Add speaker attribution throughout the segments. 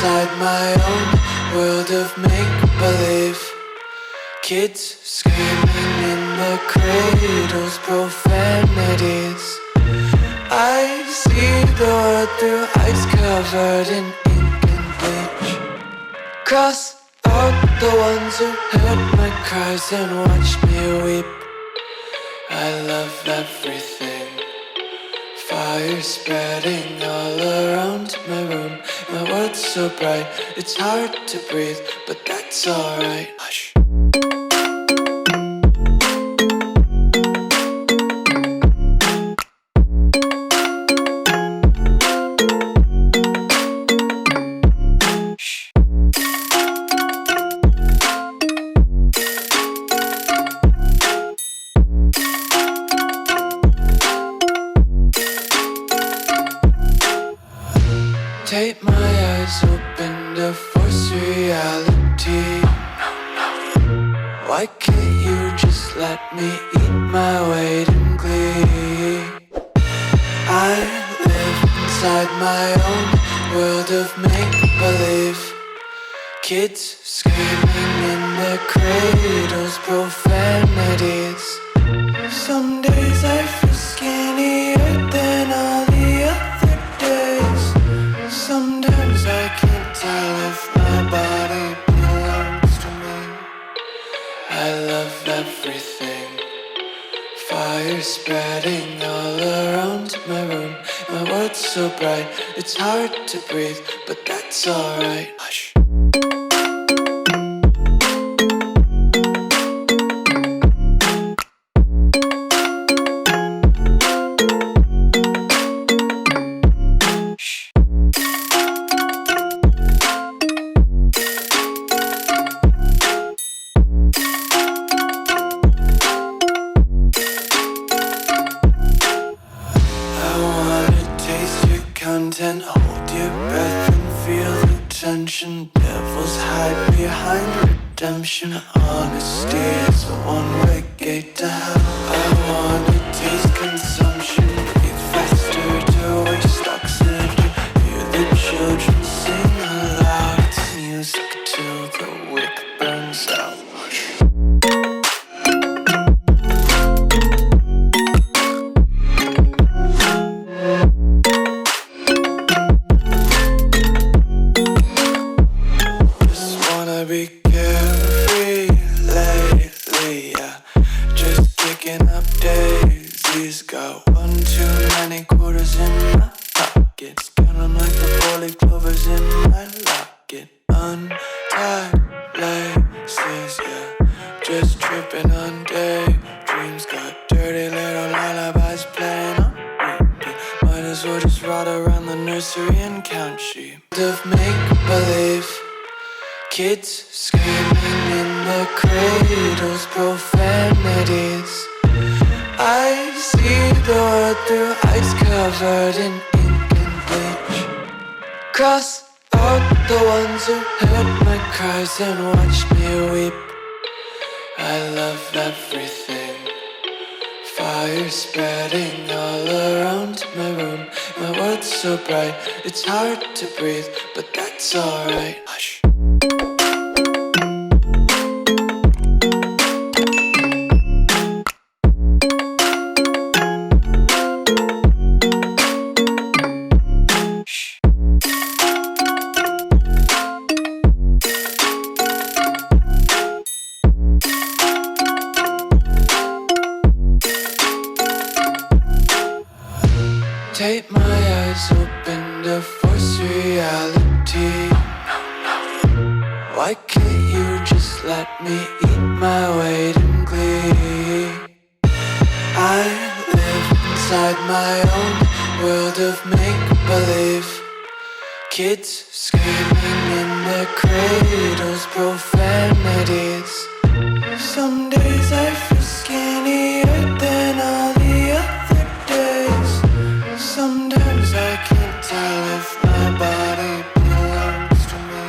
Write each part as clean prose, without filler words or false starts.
Speaker 1: inside my own world of make-believe. Kids screaming in the cradles, profanities. I see the world through ice covered in ink and bleach. Cross out the ones who heard my cries and watched me weep. I love everything. Fire spreading all around my room. My world's so bright, it's hard to breathe, but that's alright. Hush. Tape my eyes open to force reality. Why can't you just let me eat my weight in glee? I live inside my own world of make-believe. Kids screaming in their cradles, profanities. Some days I feel skinnier than all the other days. Sometimes I can't tell if my body belongs to me. I love everything. Fire spreading all around my room. My world's so bright, it's hard to breathe, but that's alright. Hush. Hold your breath and feel the tension. Devils hide behind redemption. Honesty is a one-way gate to hell. I wanna taste consumption. Breathe faster to waste oxygen. Hear the children sing aloud. It's music till the wick burns out. Be carefree lately, yeah. Just picking up daisies. Got one too many quarters in my pockets. Count 'em like the 4-leaf clovers in my locket. Untied laces, yeah. Just tripping on daydreams. Got dirty little lullabies playing on repeat. Might as well just ride around the nursery and count sheep. Of make-believe. Kids screaming in the cradles, profanities. I see the world through ice covered in ink and bleach. Cross out the ones who heard my cries and watched me weep. I love everything. Fire spreading all around my room. My world's so bright, it's hard to breathe, but that's alright. Hush. Tape my eyes open to force reality. Why can't you just let me eat my weight in glee? I live inside my own world of make-believe. Kids screaming in their cradles, profanities. Some days I feel skinnier than all the other days. Sometimes I can't tell if my body belongs to me.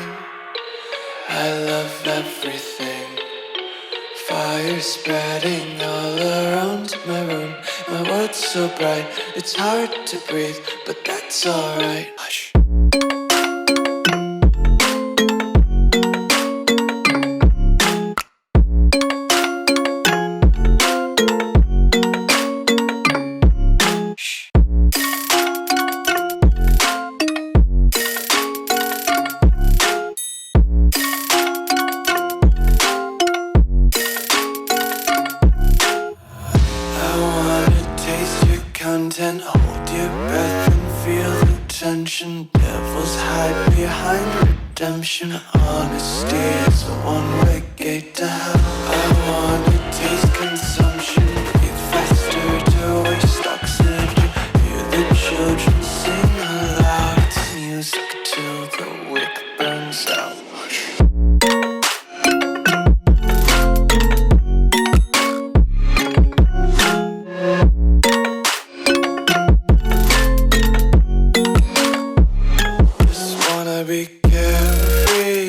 Speaker 1: I love everything. Fire spreading all around my room. My world's so bright, it's hard to breathe, but that's alright. Hush. behind redemption. Honesty is a one-way gate to hell. I wanna taste consumption, breathe faster to waste oxygen. Hear the children sing aloud. It's music till the wick burns out. Be carefree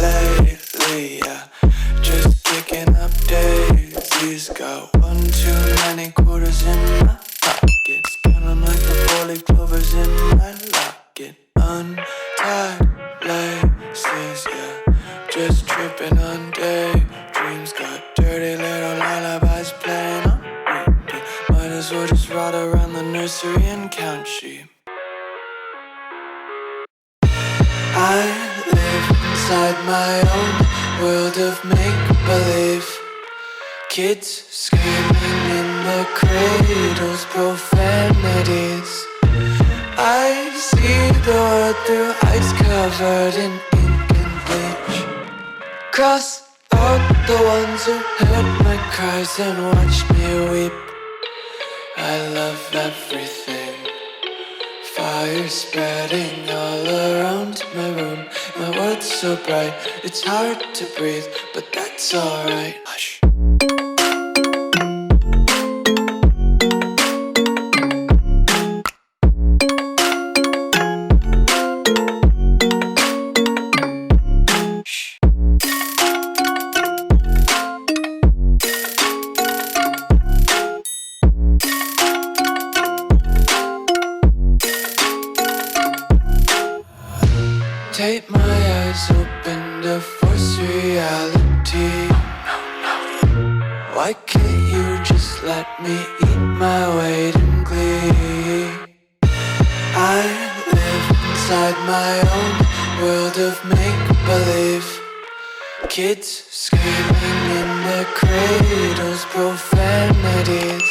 Speaker 1: lately, yeah. Just picking up daisies. Got one too many quarters in my pockets. Count 'em like the four-leaf clovers in my locket. Untied laces, yeah. Just tripping on daydreams. Got dirty little lullabies playing on repeat. Might as well just ride around the nursery and count sheep. I live inside my own world of make-believe. Kids screaming in the cradles, profanities. I see the world through eyes covered in ink and bleach. Cross out the ones who heard my cries and watched me weep. I love everything. Fire spreading all around my room. My world's so bright, it's hard to breathe, but that's alright. Hush. Tape my eyes open to force reality. Why can't you just let me eat my weight in glee? I live inside my own world of make-believe. Kids screaming in their cradles, profanities.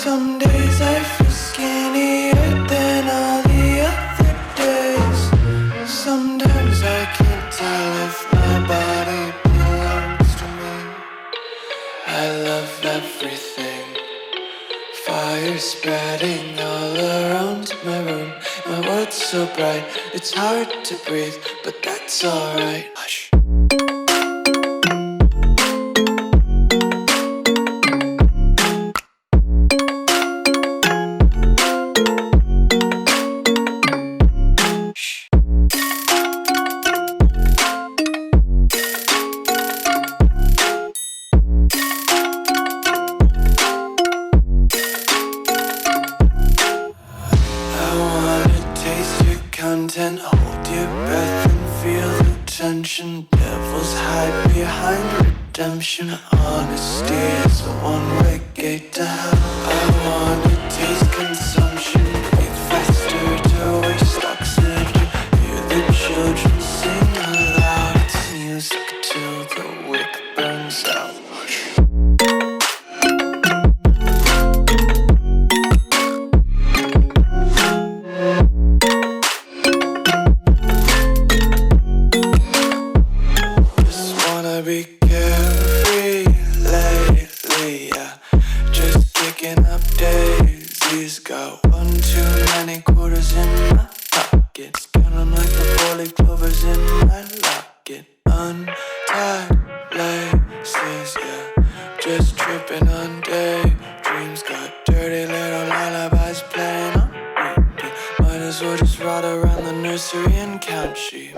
Speaker 1: Some days I feel skinnier than all the other days. Sometimes I can't tell if my body belongs to me. I love everything. Fire spreading all around my room. My world's so bright, it's hard to breathe, but that's alright. Hush. Content, hold your breath and feel the tension. Devils hide behind redemption. Honesty is a one-way gate to hell. I wanna taste consumption, breathe faster to waste oxygen. Hear the children sing aloud. It's music till the wick burns out. Be carefree lately, yeah. Just picking up daisies. Got one too many quarters in my pockets. Count 'em like the four-leaf clovers in my locket. Untied laces, yeah. Just tripping on daydreams. Got dirty little lullabies playing on repeat. Might as well just ride around the nursery and count sheep.